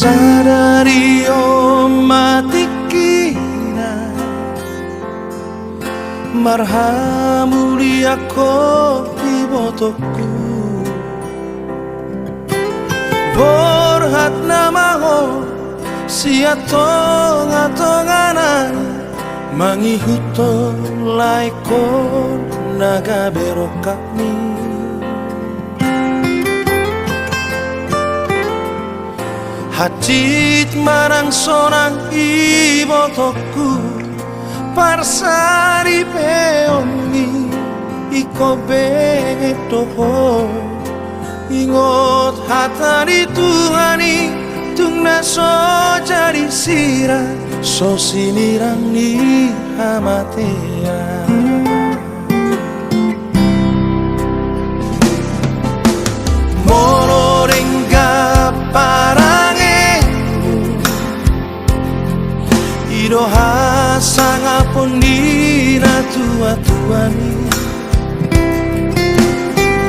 Sadari mati kina marhamuli ako ibotoku borhat namaho siatonga-tongana mangihuto laiko naga berokami Hacit marang sonang ibotoku parsari peongi iko betoho ingot hatani tuhani tungna so jari sira so sinirang ni hamatea mororenga Iroha sangapun dina tua-tuani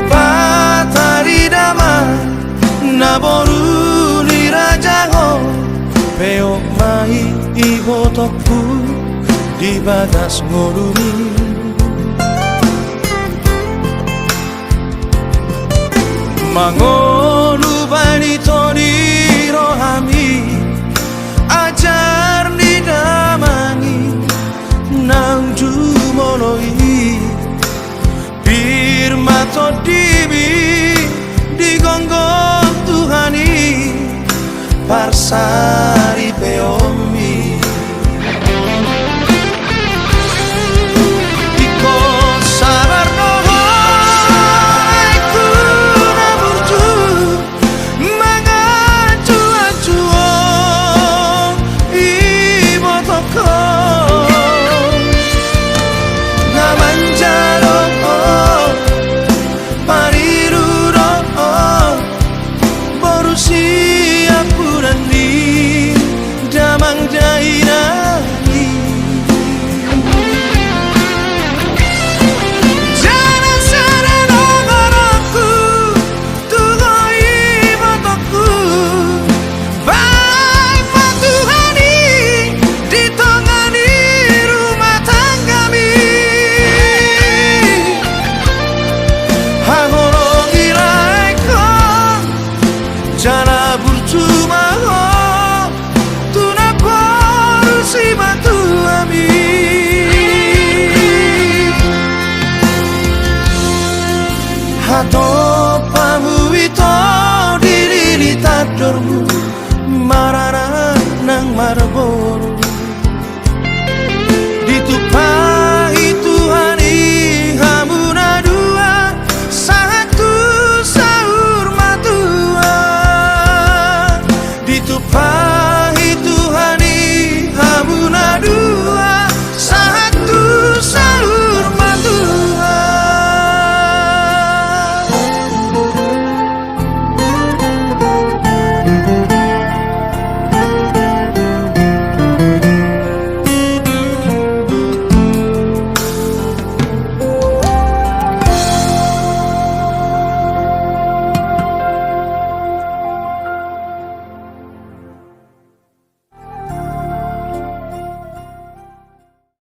Patari dama naboru ni rajango Peok mai ibotoku di bagas ngoruni Mangonu bani toni rohami ajar ni damani nang jumoloi birmato dibi digonggong Tuhani parsari peomi